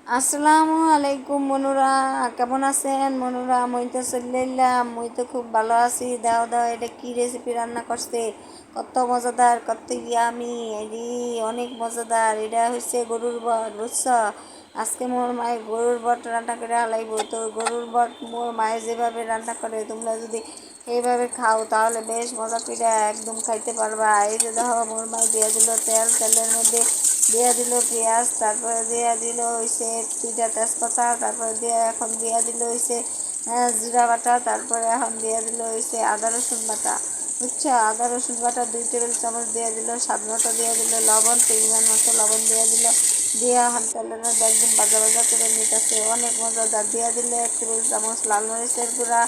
আসসালামু আলাইকুম মনুরা, কেমন আছেন মনুরা? মই তো চললাম, মই তো খুব ভালো আছি। দাও দাও, এটা কি রেসিপি রান্না করছে? কত মজাদার, কত ইয়ামি, এরি অনেক মজাদার। এটা হচ্ছে গরুর বট, বুঝছ? আজকে মোর মায়ের গরুর বট রান্না করে হালাইব। তো গরুর বট মোর মায়ের যেভাবে রান্না করে, তোমরা যদি এইভাবে খাও তাহলে বেশ মজা করে একদম খাইতে পারবা। এই যে দেখো, মোর মায় দিয়ে দিল তেল, তেলের মধ্যে দিয়ে দিল পেঁয়াজ, তারপরে দিয়ে দিল হইছে দুইটা তেজপাতা, তারপরে দিয়ে এখন দিয়ে দিল হইছে জিরা বাটা, তারপরে এখন দিয়ে দিল হইছে আদা রসুন বাটা, বুঝছো? আদা রসুন বাটা 2 টেবিল চামচ দিয়ে দিল, স্বাদ মতো দিয়ে দিল লবণ, পরিমাণ মতো লবণ দিয়ে দিল, দিয়ে এখন তেলের মধ্যে একদম ভাজা ভাজা করে নিতেছে, অনেক মজাদার। দিয়ে দিল 1 টেবিল চামচ লাল মরিচের গুঁড়া,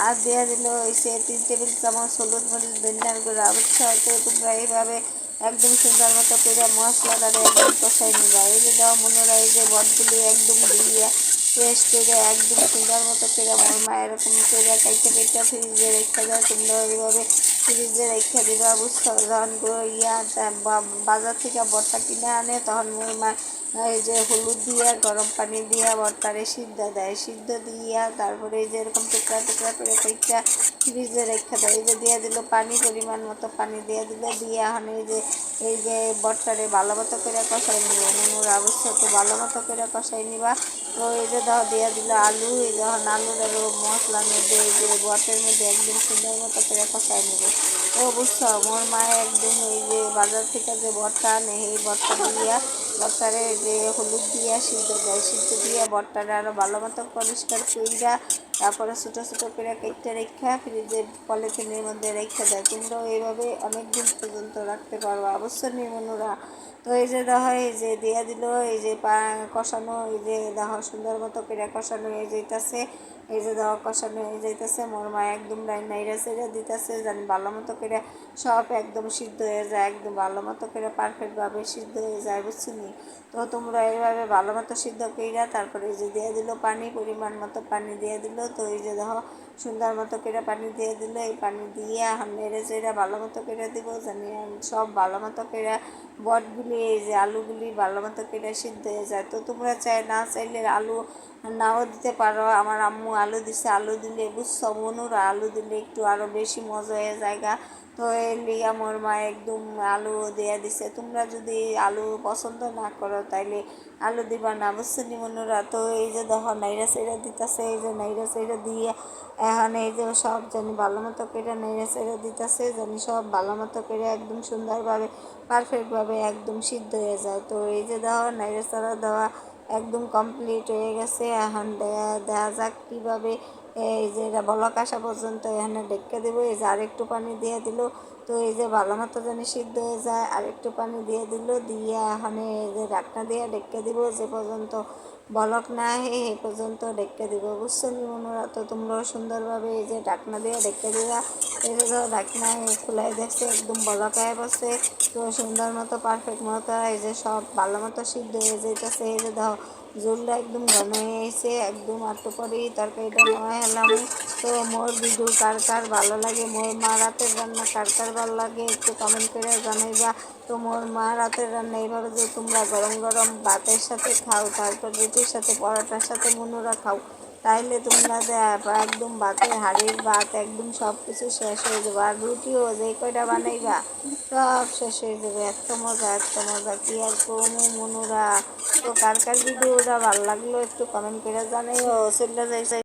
আর দিয়ে দিল হইছে 3 টেবিল চামচ হলুদ মরিচ ধনিয়ার গুঁড়া, বুঝছো? তো তোমরা এইভাবে একদম সুন্দর মতো করে মশলাটারে একদম কষাই নিবা। এই যে দাও মনোরা, এই যে বটগুলি একদম দিয়ে পেস্ট করে একদম সুন্দর মতো করে মোর মা এরকম করে কাইটে কাইটে ফ্রিজে রেখে দেয়। তোমরা এইভাবে ফ্রিজে রেখে দিবা, বুঝছো? যখন বাজার থেকে বটটা কিনে আনে তখন মোর মা এই যে হলুদ দিয়া গরম পানি দিয়া বটটারে সিদ্ধ দেয়, সিদ্ধ দিয়া তারপরে এই যে এরকম টুকরা টুকরা করে কইটা ফ্রিজে রেখে দেয়। এই যে দিয়ে দিল পানি, পরিমাণ মতো পানি দিয়ে দিল, দিয়ে এখন এই যে বটটারে ভালো মতো করে কষাই নিব মনুরা, অবশ্যই তো ভালো মতো করে কষাই নিবা। তো এই যে দাও দিয়ে দিল আলু, এই যখন আলুর আরও মশলার মধ্যে এই যে বটের মধ্যে একদম সুন্দর মতো করে কষাই নিব। ও বুঝছো, মোর মায়ে একদম এই যে বাজার থেকে যে বটটা আনে এই বটটা দিয়া বটটারে যে হলুদ দিয়া সিদ্ধ দেয়, সিদ্ধ দিয়া বটটারে আরও ভালো মতো পরিষ্কার কইরা তারপরে ছোটো ছোটো করে কেটে রেখা ফ্রিজে পলিথিনের মধ্যে রেখে দেয়। তোমরাও এইভাবে অনেক দিন পর্যন্ত রাখতে পারবা, অবশ্যই নিমনুরা। তো এই যে দেখো, এই যে দিয়ে দিল এই যে কষানো, এই যে দেখো সুন্দর মতো করে কষানো হয়ে যাইতেছে। এই যে দেখো কষানো হয়ে যাইতেছে, মোর মা একদম নাইরা সেরা দিতেছে জানি ভালো মতো করে সব একদম সিদ্ধ হয়ে যায়, একদম ভালো মতো করে পারফেক্টভাবে সিদ্ধ হয়ে যায়, বুঝছি? তো তোমরা এইভাবে ভালো মতো সিদ্ধ কইরা তারপরে এই যে দিয়ে দিল পানি, পরিমাণ মতো পানি দিয়ে দিল। তো এই যে দেখো সুন্দর মতো করে পানি দিয়ে দিল, এই পানি দিয়ে এখন নেড়ে চেড়ে ভালো মতো করে দিব জানি সব ভালো মতো করে বটগুলি এই যে আলুগুলি ভালো মতো করে সিদ্ধ হয়ে যায়। তো তোমরা না চাইলে আলু নাও দিতে পারো। আমার আম্মু আলু দিছে, আলু দিলে বুঝছো মনুরা, আলু দিলে একটু আরও বেশি মজা হয়ে জায়গা। তো এর লিগা মোর মা একদম আলু দিয়ে দিছে। তোমরা যদি আলু পছন্দ না করো তাইলে আলু দিবা না, বুঝছো মনুরা। তো এই যে দেখো নাইরা সাইরা দিতেছে, এই যে নাইরা সাইরা দিয়ে এখন এই যে সব জানি ভালো মতো করে নেড়ে চেড়ে দিতেছে জানি সব ভালো মতো করে একদম সুন্দরভাবে পারফেক্টভাবে একদম সিদ্ধ হয়ে যায়। তো এই যে দেওয়া নেড়ে চেড়ে দেওয়া একদম কমপ্লিট হয়ে গেছে। এখন দেখা যাক কীভাবে এই যে এটা বলক আসা পর্যন্ত এখানে ডেকে দেবো। এই যে আরেকটু পানি দিয়ে দিল, তো এই যে ভালো মতো জানি সিদ্ধ হয়ে যায়, আরেকটু পানি দিয়ে দিল, দিয়ে এখানে এই যে ঢাকনা দিয়ে ডেকে দিব যে পর্যন্ত বলক না আহে এই পর্যন্ত ডেকে দিব, বুঝছো মনুরা। তো তোমরাও সুন্দরভাবে এই যে ঢাকনা দিয়ে ডেকে দিবা। এই যে ঢাকনা খুলাই দেখছে একদম বলক আয় বসে। তো সুন্দর মতো পারফেক্ট মতো এই যে সব ভালো মতো সিদ্ধ হয়ে যাইতেছে। এই যে দাও ঝোলটা একদম ঘন হয়ে এসে একদম একটু পরেই তরকারিটা নেওয়া হেলাম। তো মোর ভিডিও কার কার ভালো লাগে, মোর মা রাতের রান্না কার কার ভালো লাগে একটু কমেন্ট করে জানাইবা। তো মোর মা রাতের রান্না এইভাবে যে তোমরা গরম গরম ভাতের সাথে খাও, তারপর রুটির সাথে পরোটার সাথে মনুরা খাও, তাইলে তোমরা একদম ভাতের হাঁড়ির ভাত একদম সব কিছু শেষ হয়ে যাবে। আর রুটিও যে কয়টা বানাইবা সব শেষ হয়ে যাবে। এত মজা, এত মজা, কি আর কমু মনুরা। তো কার কার ভিডিওটা ভালো লাগলো একটু কমেন্ট করে জানাইও। চলে যাই।